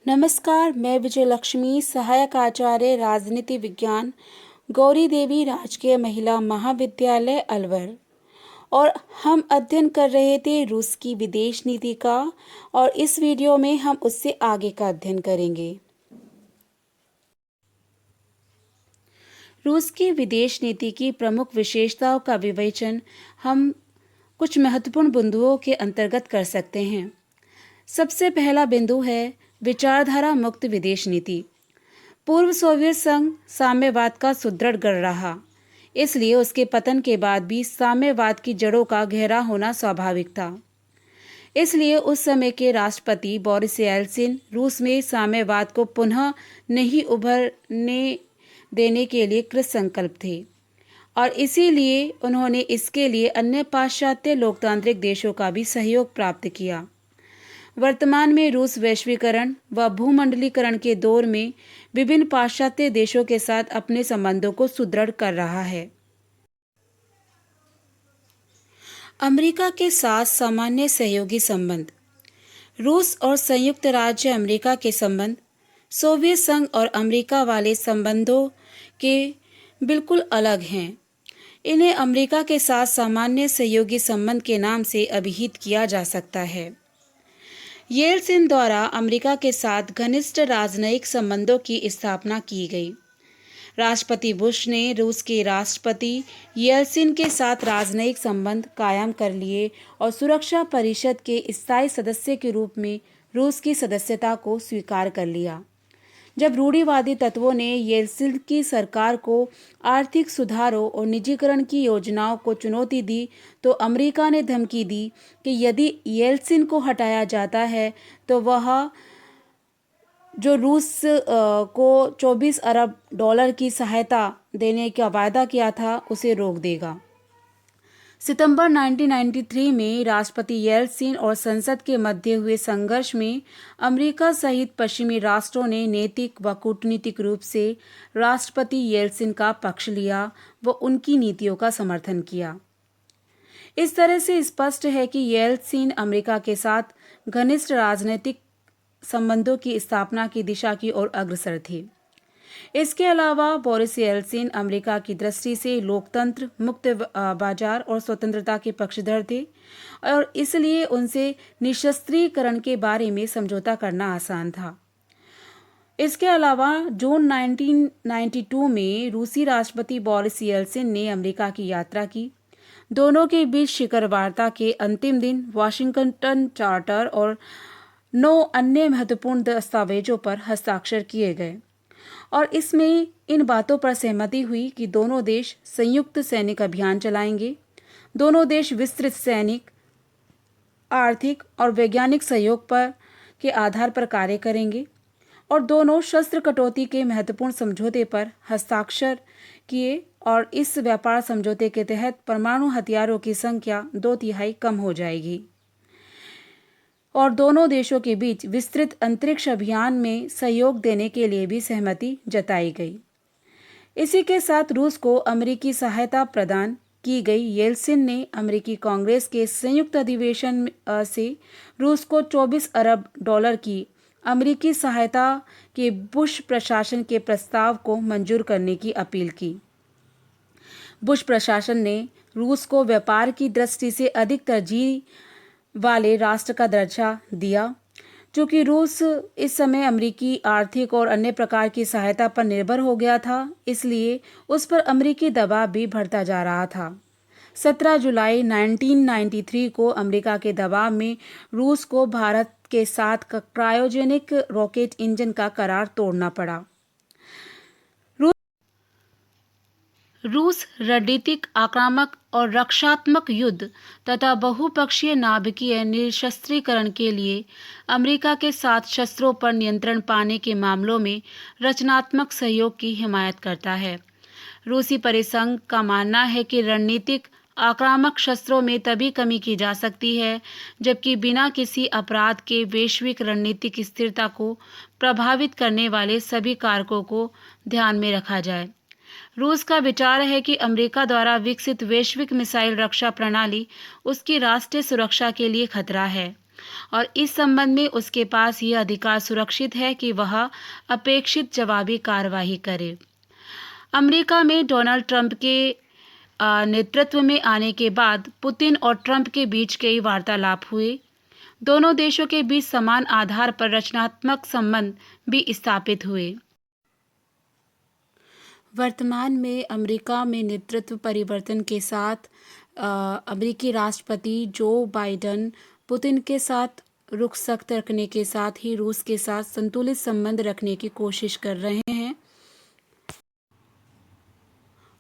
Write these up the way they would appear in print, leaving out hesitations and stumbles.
नमस्कार, मैं विजय लक्ष्मी, सहायक आचार्य राजनीति विज्ञान, गौरी देवी राजकीय महिला महाविद्यालय अलवर। और हम अध्ययन कर रहे थे रूस की विदेश नीति का, और इस वीडियो में हम उससे आगे का अध्ययन करेंगे। रूस की विदेश नीति की प्रमुख विशेषताओं का विवेचन हम कुछ महत्वपूर्ण बिंदुओं के अंतर्गत कर सकते हैं। सबसे पहला बिंदु है विचारधारा मुक्त विदेश नीति। पूर्व सोवियत संघ साम्यवाद का सुदृढ़ गढ़ रहा, इसलिए उसके पतन के बाद भी साम्यवाद की जड़ों का गहरा होना स्वाभाविक था। इसलिए उस समय के राष्ट्रपति बोरिस येल्त्सिन रूस में साम्यवाद को पुनः नहीं उभरने देने के लिए कृत संकल्प थे, और इसीलिए उन्होंने इसके लिए अन्य पाश्चात्य लोकतांत्रिक देशों का भी सहयोग प्राप्त किया। वर्तमान में रूस वैश्वीकरण व भूमंडलीकरण के दौर में विभिन्न पाश्चात्य देशों के साथ अपने संबंधों को सुदृढ़ कर रहा है। अमेरिका के साथ सामान्य सहयोगी संबंध। रूस और संयुक्त राज्य अमेरिका के संबंध सोवियत संघ और अमेरिका वाले संबंधों के बिल्कुल अलग हैं। इन्हें अमेरिका के साथ सामान्य सहयोगी संबंध के नाम से अभिहित किया जा सकता है। येल्त्सिन द्वारा अमेरिका के साथ घनिष्ठ राजनयिक संबंधों की स्थापना की गई। राष्ट्रपति बुश ने रूस के राष्ट्रपति येल्त्सिन के साथ राजनयिक संबंध कायम कर लिए और सुरक्षा परिषद के स्थायी सदस्य के रूप में रूस की सदस्यता को स्वीकार कर लिया। जब रूढ़िवादी तत्वों ने येल्त्सिन की सरकार को आर्थिक सुधारों और निजीकरण की योजनाओं को चुनौती दी, तो अमेरिका ने धमकी दी कि यदि येल्त्सिन को हटाया जाता है तो वह जो रूस को 24 अरब डॉलर की सहायता देने का वायदा किया था उसे रोक देगा। सितंबर 1993 में राष्ट्रपति येल्त्सिन और संसद के मध्य हुए संघर्ष में अमेरिका सहित पश्चिमी राष्ट्रों ने नैतिक व कूटनीतिक रूप से राष्ट्रपति येल्त्सिन का पक्ष लिया व उनकी नीतियों का समर्थन किया। इस तरह से स्पष्ट है कि येल्त्सिन अमेरिका के साथ घनिष्ठ राजनीतिक संबंधों की स्थापना की दिशा की ओर अग्रसर थे। इसके अलावा बोरिस येल्त्सिन अमेरिका की दृष्टि से लोकतंत्र, मुक्त बाजार और स्वतंत्रता के पक्षधर थे, और इसलिए उनसे निशस्त्रीकरण के बारे में समझौता करना आसान था। इसके अलावा जून 1992 में रूसी राष्ट्रपति बोरिस येल्त्सिन ने अमेरिका की यात्रा की। दोनों के बीच शिखर वार्ता के अंतिम दिन वाशिंगटन चार्टर और 9 अन्य महत्वपूर्ण दस्तावेजों पर हस्ताक्षर किए गए, और इसमें इन बातों पर सहमति हुई कि दोनों देश संयुक्त सैनिक अभियान चलाएंगे, दोनों देश विस्तृत सैनिक, आर्थिक और वैज्ञानिक सहयोग पर के आधार पर कार्य करेंगे, और दोनों शस्त्र कटौती के महत्वपूर्ण समझौते पर हस्ताक्षर किए, और इस व्यापार समझौते के तहत परमाणु हथियारों की संख्या 2/3 कम हो जाएगी, और दोनों देशों के बीच विस्तृत अंतरिक्ष अभियान में सहयोग देने के लिए भी सहमति जताई गई। इसी के साथ रूस को अमेरिकी सहायता प्रदान की गई। येल्त्सिन ने अमेरिकी कांग्रेस के संयुक्त अधिवेशन से रूस को 24 अरब डॉलर की अमेरिकी सहायता के बुश प्रशासन के प्रस्ताव को मंजूर करने की अपील की। बुश प्रशासन ने रूस को व्यापार की दृष्टि से अधिक तरजीह वाले राष्ट्र का दर्जा दिया। चूँकि रूस इस समय अमेरिकी आर्थिक और अन्य प्रकार की सहायता पर निर्भर हो गया था, इसलिए उस पर अमेरिकी दबाव भी बढ़ता जा रहा था। 17 जुलाई 1993 को अमेरिका के दबाव में रूस को भारत के साथ क्रायोजेनिक रॉकेट इंजन का करार तोड़ना पड़ा। रूस रणनीतिक, आक्रामक और रक्षात्मक युद्ध तथा बहुपक्षीय नाभिकीय निरस्त्रीकरण के लिए अमेरिका के साथ शस्त्रों पर नियंत्रण पाने के मामलों में रचनात्मक सहयोग की हिमायत करता है। रूसी परिसंघ का मानना है कि रणनीतिक आक्रामक शस्त्रों में तभी कमी की जा सकती है जबकि बिना किसी अपराध के वैश्विक रणनीतिक स्थिरता को प्रभावित करने वाले सभी कारकों को ध्यान में रखा जाए। रूस का विचार है कि अमेरिका द्वारा विकसित वैश्विक मिसाइल रक्षा प्रणाली उसकी राष्ट्रीय सुरक्षा के लिए खतरा है, और इस संबंध में उसके पास यह अधिकार सुरक्षित है कि वह अपेक्षित जवाबी कार्रवाई करे। अमेरिका में डोनाल्ड ट्रंप के नेतृत्व में आने के बाद पुतिन और ट्रंप के बीच कई वार्तालाप हुए। दोनों देशों के बीच समान आधार पर रचनात्मक संबंध भी स्थापित हुए। वर्तमान में अमेरिका में नेतृत्व परिवर्तन के साथ अमेरिकी राष्ट्रपति जो बाइडेन पुतिन के साथ रुख सख्त रखने के साथ ही रूस के साथ संतुलित संबंध रखने की कोशिश कर रहे हैं।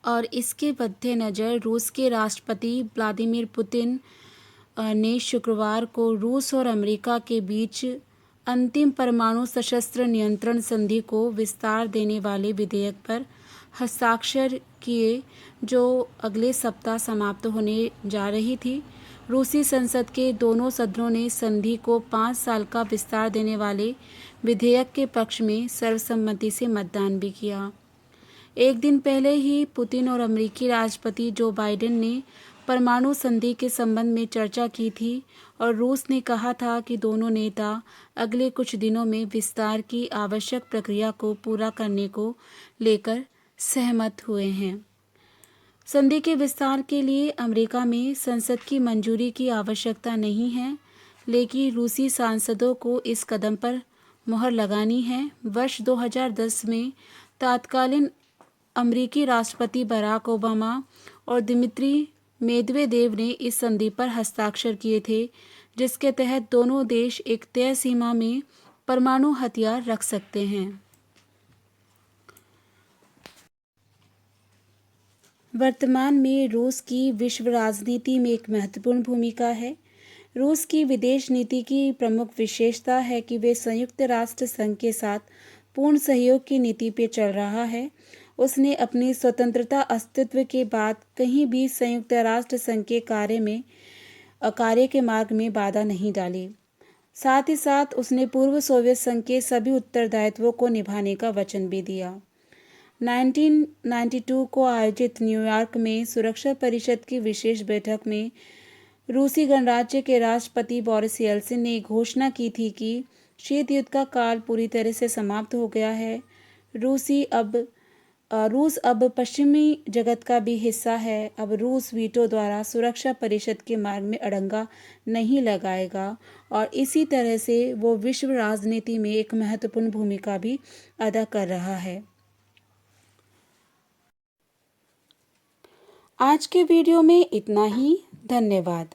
और इसके मद्देनज़र रूस के राष्ट्रपति व्लादिमीर पुतिन ने शुक्रवार को रूस और अमेरिका के बीच अंतिम परमाणु सशस्त्र नियंत्रण संधि को विस्तार देने वाले विधेयक पर हस्ताक्षर किए, जो अगले सप्ताह समाप्त होने जा रही थी। रूसी संसद के दोनों सदनों ने संधि को 5 साल का विस्तार देने वाले विधेयक के पक्ष में सर्वसम्मति से मतदान भी किया। एक दिन पहले ही पुतिन और अमेरिकी राष्ट्रपति जो बाइडेन ने परमाणु संधि के संबंध में चर्चा की थी और रूस ने कहा था कि दोनों नेता अगले कुछ दिनों में विस्तार की आवश्यक प्रक्रिया को पूरा करने को लेकर सहमत हुए हैं। संधि के विस्तार के लिए अमेरिका में संसद की मंजूरी की आवश्यकता नहीं है, लेकिन रूसी सांसदों को इस कदम पर मुहर लगानी है। वर्ष 2010 में तत्कालीन अमेरिकी राष्ट्रपति बराक ओबामा और दिमित्री मेदवेदेव ने इस संधि पर हस्ताक्षर किए थे, जिसके तहत दोनों देश एक तय सीमा में परमाणु हथियार रख सकते हैं। वर्तमान में रूस की विश्व राजनीति में एक महत्वपूर्ण भूमिका है। रूस की विदेश नीति की प्रमुख विशेषता है कि वे संयुक्त राष्ट्र संघ के साथ पूर्ण सहयोग की नीति पर चल रहा है। उसने अपनी स्वतंत्रता अस्तित्व के बाद कहीं भी संयुक्त राष्ट्र संघ के कार्य के मार्ग में बाधा नहीं डाली। साथ ही साथ उसने पूर्व सोवियत संघ के सभी उत्तरदायित्वों को निभाने का वचन भी दिया। 1992 को आयोजित न्यूयॉर्क में सुरक्षा परिषद की विशेष बैठक में रूसी गणराज्य के राष्ट्रपति बोरिस येल्सिन ने घोषणा की थी कि शीत युद्ध का काल पूरी तरह से समाप्त हो गया है। रूस अब पश्चिमी जगत का भी हिस्सा है। अब रूस वीटो द्वारा सुरक्षा परिषद के मार्ग में अड़ंगा नहीं लगाएगा और इसी तरह से वो विश्व राजनीति में एक महत्वपूर्ण भूमिका भी अदा कर रहा है। आज के वीडियो में इतना ही। धन्यवाद।